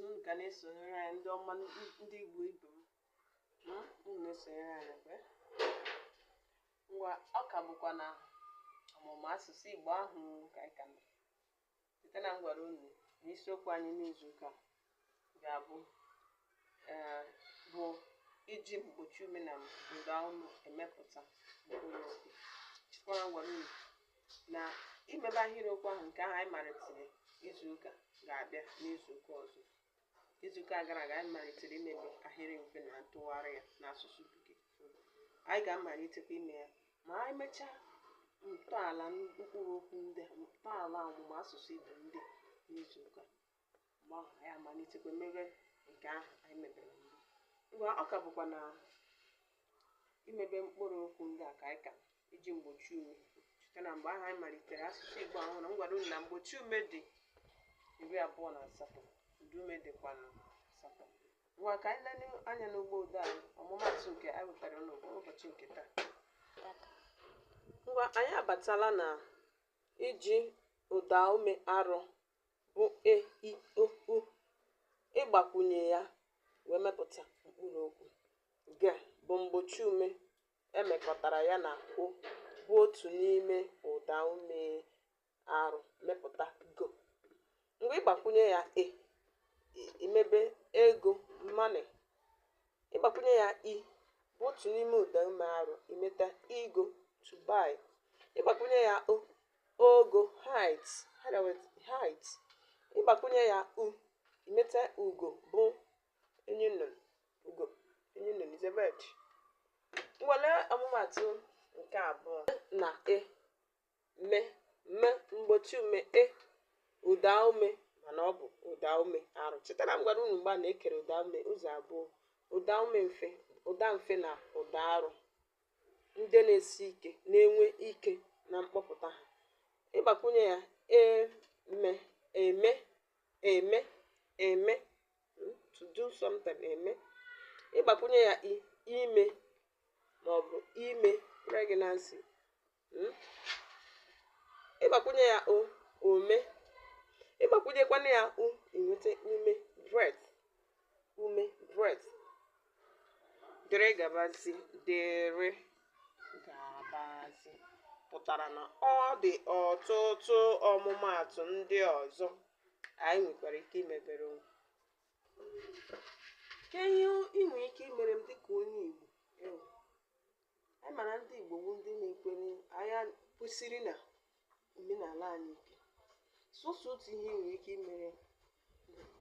unu ga na-esonyere anyị ndị ọma ndị Igbo ibe m unu na-esonyere anyị kwe ngwa ọ ka bụkwa na ọmụmụ asụsụ Igbo ahụ ka anyị ka nọ site na ngwara unu n'isiokwu anyị n'izu ụka ga-abụ bụ iji mgbochi ume na ụdaolu emepụta mkpụrụ okwu. Chikwara ngwara unu na imebe ahịrịokwu ahụ nke ahụ anyị malitere izu ụka ga-abịa n'izu ụka ọzọ. Izu ụka gara aga anyị malitere imebe ahịrị mfe na ntụgharị ya n'asụsụ Bekee. Anyị ga-amalitekwa ime ya ma anyị mechaa ntọala mkpụrụ okwu ndị a, ntọala ọmụmụ asụsụ Igbo ndị n'izu ụka. Mgbe ahụ anyị amalitekwa mebe nke ahụ anyị mebere mbụ. Ngwa ọ ka bụkwa na imebe mkpụrụ okwu ndị a ka anyị ka iji mgbochi ume site na mgbe ahụ anyị malitere asụsụ Igbo ahụ na ngwara unu na mgbochi ume dị 28, ụda ume dịkwa 8. Ngwa ka anyị lele anya n'ugbo ụda anyị ọmụmatụ nke anyị wetara n'ụbọchị nke taa. Ngwa anyị abatala na iji ụda ume arọ bụ e, i, o, u ịgbakwunye ya wee mepụta mkpụrụ okwu. Ge bụ mgbochi ume emekọtara ya na o bụ otu n'ime ụda ume arụ mepụta go. Mgbe ịgbakwunye ya imebe ego money. Ịgbakwunye ya i bụ otu n'ime ụda ume arụ imeta igo to buy. Ịgbakwunye ya o ogo height height. Ịgbakwunye ya u imeta ugo bụ enyi nnụnụ ugo enyi nnụnụ is a bird. Nwere ọmụmatụ nke abụọ na me mgbochi ume ụda ume mana ọ bụ ụda ume arụ. Cheta na ngwara unu mgbe a na-ekere ụda ume ụzọ abụọ, ụda ume mfe, ụda mfe na ụda arụ ndị na-esi ike na-enwe ike na mkpọpụta ha. Ịgbakwunye ya eme to do something eme. Ịgbakwunye ya ime ma ọ bụ ime pregnancy. Ịgbakwunye ya ome. Ịgbakwunyekwana ya inweta ume breath ume breath. Dịrị gabazi dịrị gabazi pụtara na ọ dị ọtụtụ ọmụmatụ ndị ọzọ anyị nwekwara ike imebere onwe. Ke ihe ị nwere ike imere m dịka onye Igbo anyị mara ndị Igbo bụ ndị na-ekwere anya kwesịrị na omenala anyị ike. Sọsọ otu ihe nwere ike imere